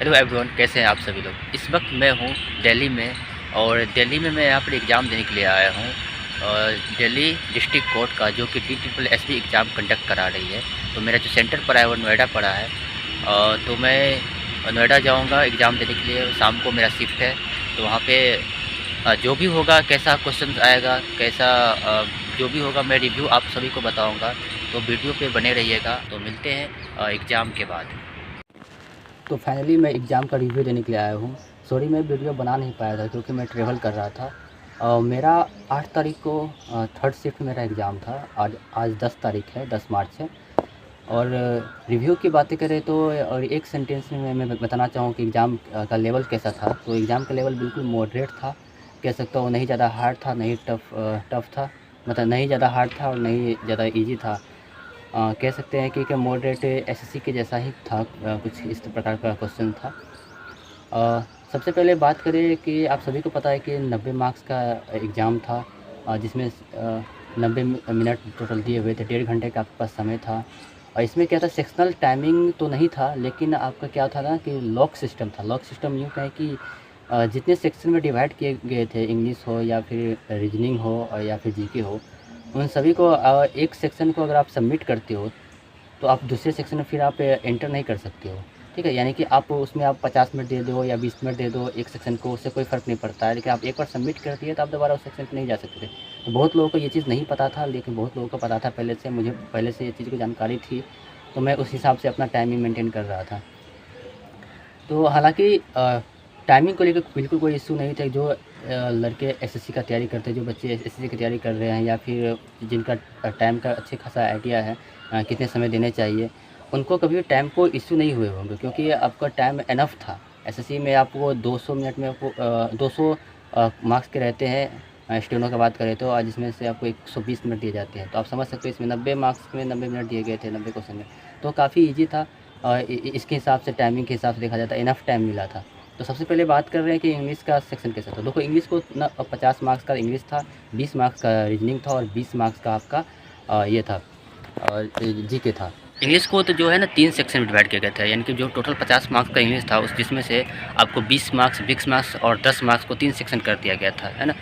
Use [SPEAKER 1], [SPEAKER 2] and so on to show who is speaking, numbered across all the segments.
[SPEAKER 1] Hello everyone, कैसे हैं आप सभी लोग। इस वक्त मैं हूँ दिल्ली में और दिल्ली में मैं यहाँ पर एग्ज़ाम देने के लिए आया हूँ। दिल्ली डिस्ट्रिक्ट कोर्ट का जो कि DSSB एग्ज़ाम कंडक्ट करा रही है। तो मेरा जो सेंटर पड़ा है वो नोएडा पड़ा है। तो मैं नोएडा जाऊँगा एग्ज़ाम देने के लिए। शाम को मेरा शिफ्ट है। तो वहाँ पे जो भी होगा, कैसा क्वेश्चन आएगा, कैसा जो भी होगा, मैं रिव्यू आप सभी को बताऊँगा। तो वीडियो पे बने रहिएगा। तो मिलते हैं एग्ज़ाम के बाद। तो फाइनली मैं एग्ज़ाम का रिव्यू देने के लिए आया हूँ। सॉरी, मैं वीडियो बना नहीं पाया था क्योंकि मैं ट्रैवल कर रहा था। मेरा 8 तारीख को थर्ड शिफ्ट मेरा एग्ज़ाम था। आज 10 तारीख है, 10 मार्च है। और रिव्यू की बातें करें तो और एक सेंटेंस में मैं बताना चाहूँ कि एग्ज़ाम का लेवल कैसा था। तो एग्ज़ाम का लेवल बिल्कुल मॉडरेट था, कह सकता हूँ। नहीं ज़्यादा हार्ड था, नहीं टफ़ था। मतलब नहीं ज़्यादा हार्ड था और नहीं ज़्यादा ईज़ी था। कह सकते हैं कि मॉडरेट एसएससी के जैसा ही था। कुछ इस प्रकार का क्वेश्चन था। अ, सबसे पहले बात करें कि आप सभी को पता है कि 90 मार्क्स का एग्ज़ाम था, जिसमें 90 मिनट टोटल दिए हुए थे। 1.5 घंटे का आपके पास समय था। और इसमें क्या था, सेक्शनल टाइमिंग तो नहीं था, लेकिन आपका क्या था ना कि लॉक सिस्टम था। लॉक सिस्टम यूँ कहें कि जितने सेक्शन में डिवाइड किए गए थे, इंग्लिश हो या फिर रीजनिंग हो और या फिर जीके हो, उन सभी को एक सेक्शन को अगर आप सबमिट करते हो तो आप दूसरे सेक्शन में फिर आप एंटर नहीं कर सकते हो। ठीक है, यानी कि आप उसमें आप 50 मिनट दे दो या 20 मिनट दे दो एक सेक्शन को, उससे कोई फ़र्क नहीं पड़ता है। लेकिन आप एक बार सबमिट कर दिए तो आप दोबारा उस सेक्शन पे नहीं जा सकते थे। तो बहुत लोगों को ये चीज़ नहीं पता था, लेकिन बहुत लोगों को पता था पहले से। मुझे पहले से ये चीज़ की जानकारी थी, तो मैं उस हिसाब से अपना टाइमिंग मेंटेन कर रहा था। तो हालाँकि टाइमिंग को लेकर बिल्कुल कोई इश्यू नहीं था। जो लड़के एसएससी का तैयारी करते हैं, जो बच्चे एसएससी की तैयारी कर रहे हैं या फिर जिनका टाइम का अच्छे खासा आइडिया है, कितने समय देने चाहिए, उनको कभी भी टाइम को इश्यू नहीं हुए होंगे, क्योंकि आपका टाइम इनफ था। एसएससी में आपको 200 मिनट में आपको 200 मार्क्स के रहते हैं, स्टेनो की बात करें तो, जिसमें से आपको 120 मिनट दिए जाते हैं। तो आप समझ सकते हो इसमें 90 मार्क्स में 90 मिनट दिए गए थे 90 क्वेश्चन में। तो काफ़ी ईज़ी था। इसके हिसाब से, टाइमिंग के हिसाब से देखा जाता है, इनफ टाइम मिला था। तो सबसे पहले बात कर रहे हैं कि इंग्लिश का सेक्शन कैसा था। देखो, इंग्लिश को ना 50 मार्क्स का इंग्लिश था, 20 मार्क्स का रीजनिंग था और 20 मार्क्स का आपका ये था, जीके था। इंग्लिश को तो जो है ना 3 सेक्शन में डिवाइड किया गया था, यानी कि जो टोटल 50 मार्क्स का इंग्लिश था, उस जिसमें से आपको 20 मार्क्स, 20 मार्क्स और 10 मार्क्स को 3 सेक्शन कर दिया गया था, है ना।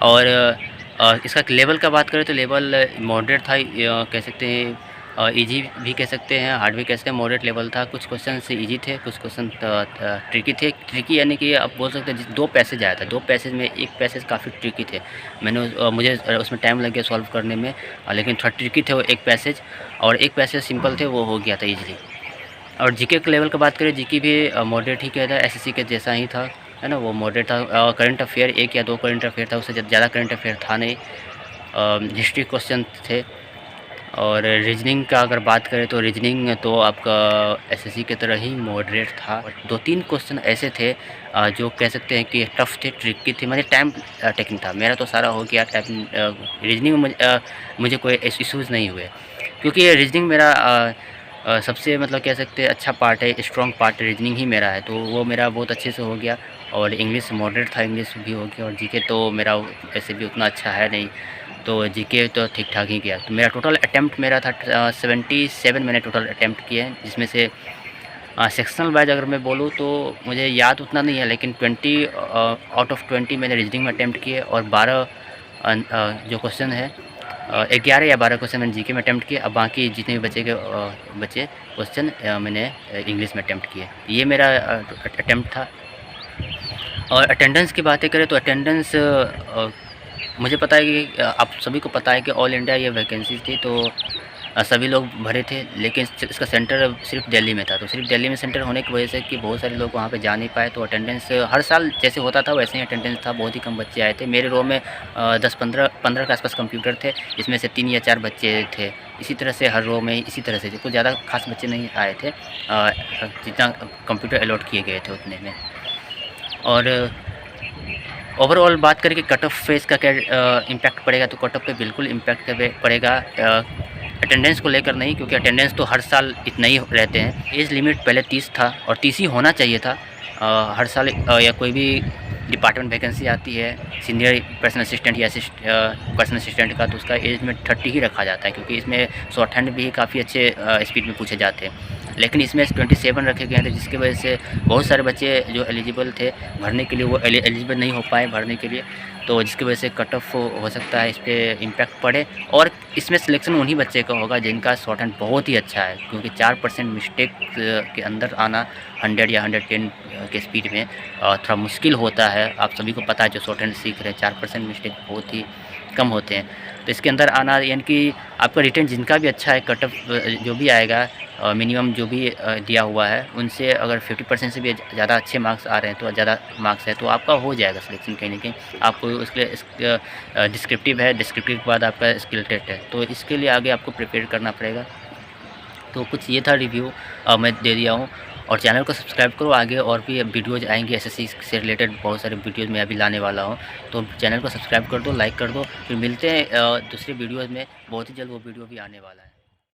[SPEAKER 1] और इसका लेवल का बात करें तो लेवल मॉडरेट था, कह सकते हैं। ईजी भी कह सकते हैं, हार्ड भी कह सकते हैं। मॉडरेट लेवल था। कुछ क्वेश्चन से ईजी थे, कुछ क्वेश्चन ट्रिकी थे। ट्रिकी यानी कि आप बोल सकते हैं, 2 पैसेज आया था। 2 पैसेज में एक पैसेज काफ़ी ट्रिकी थे। मुझे उसमें टाइम लग गया सॉल्व करने में, लेकिन थोड़ा ट्रिकी थे वो एक पैसेज। और एक पैसेज सिंपल थे, वो हो गया था ईजिली। और जीके के लेवल की बात करें, जीके भी मॉडरेट ही किया था, एसएससी के जैसा ही था, है ना। वो मॉडरेट था। करंट अफेयर 1 या 2 करंट अफेयर था, उससे ज़्यादा करंट अफेयर था नहीं। हिस्ट्री क्वेश्चन थे। और रीजनिंग का अगर बात करें तो रीजनिंग तो आपका एसएससी की तरह ही मॉडरेट था। 2-3 क्वेश्चन ऐसे थे जो कह सकते हैं कि टफ़ थे, ट्रिकी थे। मुझे टाइम टेकिंग था। मेरा तो सारा हो गया टाइम। रीजनिंग में मुझे कोई इश्यूज़ नहीं हुए, क्योंकि रीजनिंग मेरा सबसे मतलब कह सकते हैं अच्छा पार्ट है, स्ट्रॉन्ग पार्ट रीजनिंग ही मेरा है। तो वो मेरा बहुत अच्छे से हो गया। और इंग्लिश मॉडरेट था, इंग्लिश भी हो गया। और जीके तो मेरा ऐसे भी उतना अच्छा है नहीं, तो जीके तो ठीक-ठाक ही गया। तो मेरा टोटल अटेम्प्ट मेरा था 77 मैंने टोटल अटेम्प्ट किए हैं, जिसमें से सेक्शनल वाइज़ अगर मैं बोलूँ तो मुझे याद उतना नहीं है, लेकिन 20 आउट ऑफ 20 मैंने रीजनिंग में अटेम्प्ट किए। और 12 जो क्वेश्चन है, 11 या 12 क्वेश्चन मैंने जीके में अटेम्प्ट किए। अब बाकी जितने भी बचे क्वेश्चन मैंने इंग्लिश में अटेम्प्ट किए। ये मेरा अटेम्प्ट था। और अटेंडेंस की बातें करें तो अटेंडेंस, मुझे पता है कि आप सभी को पता है कि ऑल इंडिया ये वैकेंसी थी, तो सभी लोग भरे थे। लेकिन इसका सेंटर सिर्फ दिल्ली में था। तो सिर्फ दिल्ली में सेंटर होने की वजह से कि बहुत सारे लोग वहाँ पे जा नहीं पाए, तो अटेंडेंस हर साल जैसे होता था वैसे ही अटेंडेंस था। बहुत ही कम बच्चे आए थे। मेरे रो में 10-15 के आसपास कंप्यूटर थे, इसमें से 3 या 4 बच्चे थे। इसी तरह से हर रो में इसी तरह से कुछ ज़्यादा खास बच्चे नहीं आए थे। जितना कंप्यूटर अलॉट किए गए थे उतने में। और ओवरऑल बात करें कि कट ऑफ फेस का क्या इम्पैक्ट पड़ेगा, तो कट ऑफ पे बिल्कुल इम्पैक्ट पड़ेगा। अटेंडेंस को लेकर नहीं, क्योंकि अटेंडेंस तो हर साल इतना ही रहते हैं। एज लिमिट पहले 30 था और 30 ही होना चाहिए था। हर साल या कोई भी डिपार्टमेंट वैकेंसी आती है सीनियर पर्सनल असिस्टेंट या पर्सनल असिस्टेंट का, तो उसका एज लिमिट 30 ही रखा जाता है, क्योंकि इसमें शॉर्ट हैंड भी काफ़ी अच्छे स्पीड में पूछे जाते हैं। लेकिन इसमें 27 रखे गए थे, जिसकी वजह से बहुत सारे बच्चे जो एलिजिबल थे भरने के लिए वो एलिजिबल नहीं हो पाए भरने के लिए, तो जिसकी वजह से कट ऑफ हो सकता है इस पर इम्पैक्ट पड़े। और इसमें सिलेक्शन उन्हीं बच्चे का होगा जिनका शॉर्ट हैंड बहुत ही अच्छा है, क्योंकि 4% मिस्टेक के अंदर आना 100 या 110 के स्पीड में थोड़ा मुश्किल होता है। आप सभी को पता है जो शॉर्ट हैंड सीख रहे हैं 4% मिस्टेक बहुत ही कम होते हैं। तो इसके अंदर आना यानी कि आपका रिटर्न जिनका भी अच्छा है, कट ऑफ जो भी आएगा मिनिमम जो भी दिया हुआ है उनसे अगर 50% से भी ज़्यादा अच्छे मार्क्स आ रहे हैं, तो ज़्यादा मार्क्स है तो आपका हो जाएगा सिलेक्शन कहीं ना कहीं। आपको उसके लिए डिस्क्रिप्टिव है, डिस्क्रिप्टिव के बाद आपका स्किल टेस्ट है, तो इसके लिए आगे आपको प्रिपेयर करना पड़ेगा। तो कुछ ये था रिव्यू मैं दे दिया हूँ। और चैनल को सब्सक्राइब करो, आगे और भी वीडियोज़ आएंगे एसएससी से रिलेटेड, बहुत सारे वीडियोज़ मैं अभी लाने वाला हूँ। तो चैनल को सब्सक्राइब कर दो, लाइक कर दो। फिर मिलते हैं दूसरे वीडियोज़ में, बहुत ही जल्द वो वीडियो भी आने वाला है।